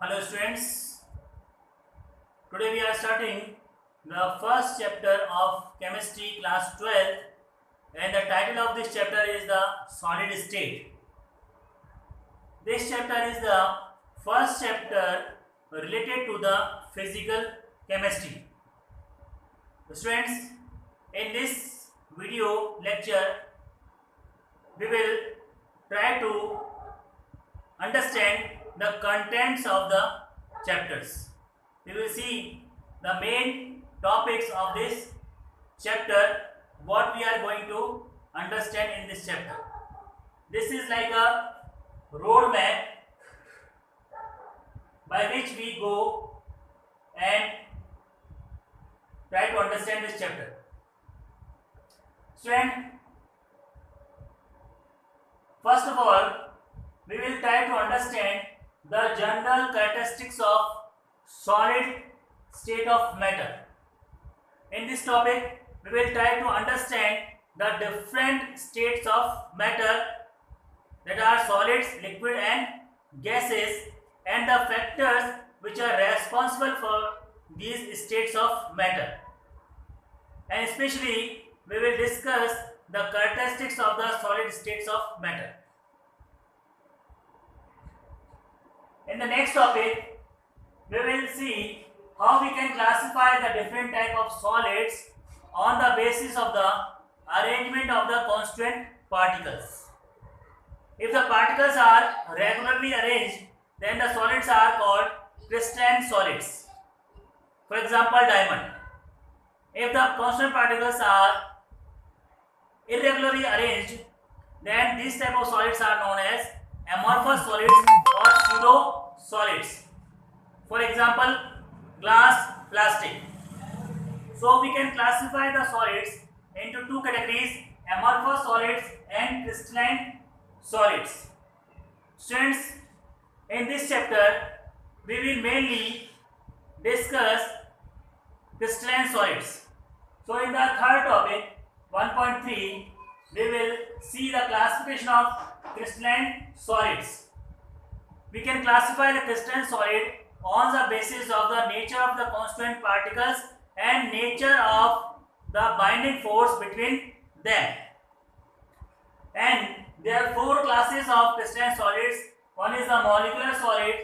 Hello students, today we are starting the first chapter of chemistry class 12 and the title of this chapter is the solid state. This chapter is the first chapter related to the physical chemistry. Students, in this video lecture we will try to understand the contents of the chapters. We will see the main topics of this chapter, what we are going to understand in this chapter. This is like a roadmap by which we go and try to understand this chapter. Student, first of all, we will try to understand the general characteristics of solid state of matter. In this topic, we will try to understand the different states of matter that are solids, liquid and gases and the factors which are responsible for these states of matter. And especially, we will discuss the characteristics of the solid states of matter. In the next topic, we will see how we can classify the different type of solids on the basis of the arrangement of the constituent particles. If the particles are regularly arranged, then the solids are called crystalline solids. For example, diamond. If the constant particles are irregularly arranged, then these type of solids are known as amorphous solids or pseudo solids. For example, glass, plastic. So we can classify the solids into two categories, amorphous solids and crystalline solids. Students, in this chapter we will mainly discuss crystalline solids. So in the third topic 1.3 we will see the classification of crystalline solids. We can classify the crystalline solid on the basis of the nature of the constituent particles and nature of the binding force between them. And there are four classes of crystalline solids. One is the molecular solid,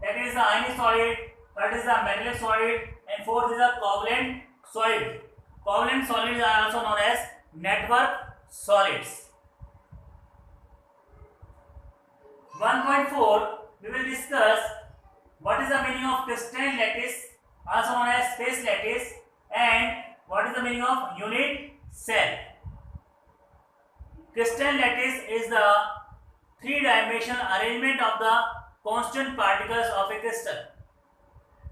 second is the ionic solid, third is the metallic solid, and fourth is the covalent solid. Covalent solids are also known as network solids. 1.4 we will discuss what is the meaning of crystalline lattice, also known as space lattice, and what is the meaning of unit cell. Crystalline lattice is the three-dimensional arrangement of the constant particles of a crystal,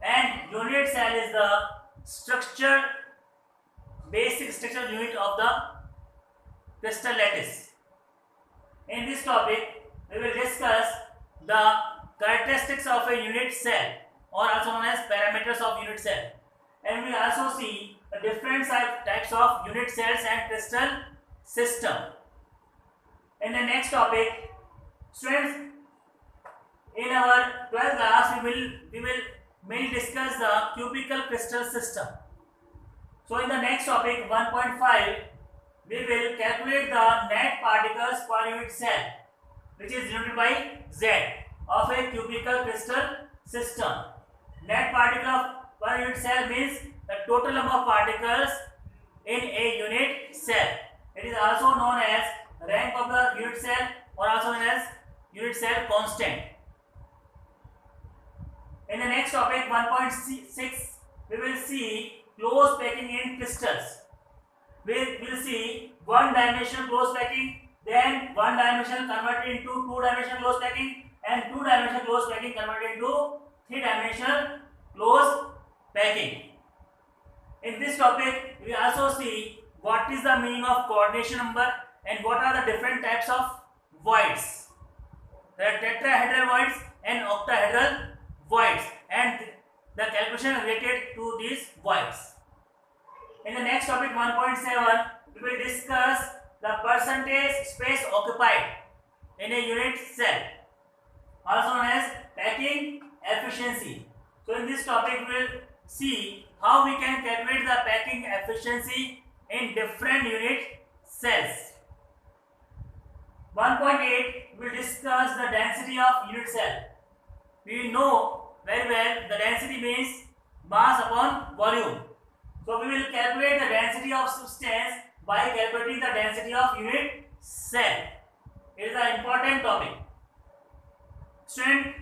and unit cell is the basic structural unit of the crystal lattice. In this topic, we will discuss the characteristics of a unit cell or also known as parameters of unit cell, and we will also see the different types of unit cells and crystal system. In the next topic, students, in our 12th class we will mainly discuss the cubical crystal system. So in the next topic 1.5 we will calculate the net particles per unit cell, which is denoted by Z, of a cubical crystal system. Net particle per unit cell means the total number of particles in a unit cell. It is also known as rank of the unit cell or also known as unit cell constant. In the next topic 1.6 we will see close packing in crystals. We will see one dimensional close packing, then one dimensional converted into two dimensional close packing, and two dimensional close packing converted into three dimensional close packing. In this topic we also see what is the meaning of coordination number and what are the different types of voids. There are tetrahedral voids and octahedral voids and the calculation related to these voids. In the next topic 1.7 we will discuss the percentage space occupied in a unit cell, also known as packing efficiency. So in this topic we will see how we can calculate the packing efficiency in different unit cells. 1.8 we will discuss the density of unit cell. We know very well the density means mass upon volume. So we will calculate the density of substance by calculating the density of unit cell. It is an important topic. Student,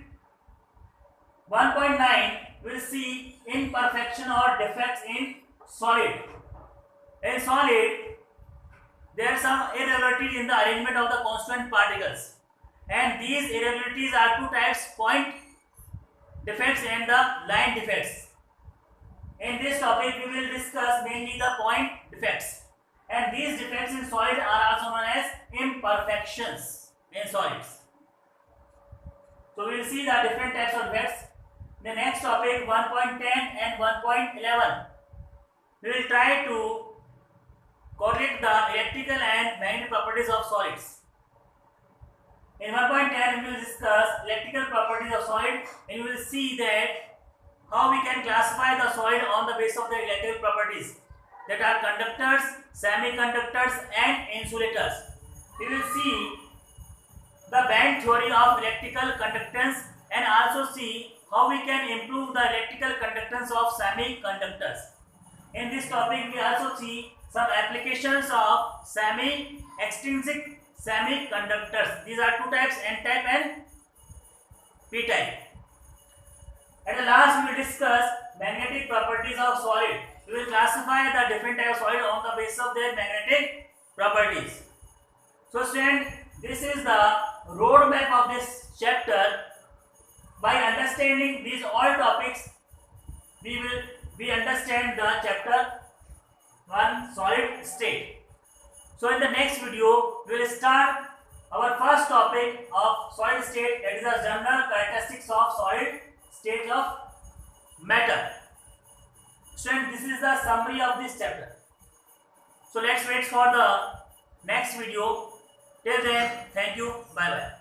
1.9 will see imperfection or defects in solid. In solid, there are some irregularities in the arrangement of the constituent particles, and these irregularities are two types: point defects and the line defects. In this topic, we will discuss mainly the point defects, and these defects in solid are also known as imperfections in solids. So we will see the different types of defects. The next topic 1.10 and 1.11. We will try to correlate the electrical and magnetic properties of solids. In 1.10 we will discuss electrical properties of solid, and we will see that how we can classify the solid on the basis of their electrical properties, that are conductors, semiconductors and insulators. We will see the band theory of electrical conductance and also see how we can improve the electrical conductance of semiconductors. In this topic we also see some applications of semi-extrinsic semiconductors. These are two types, N-type and P-type. At the last we will discuss magnetic properties of solid. We will classify the different types of solid on the basis of their magnetic properties. So student, this is the roadmap of this chapter. By understanding these all topics, we understand the chapter 1 solid state. So in the next video, we will start our first topic of solid state, that is the general characteristics of solid state of matter. Student, this is the summary of this chapter. So let's wait for the next video. Till then, thank you. Bye bye.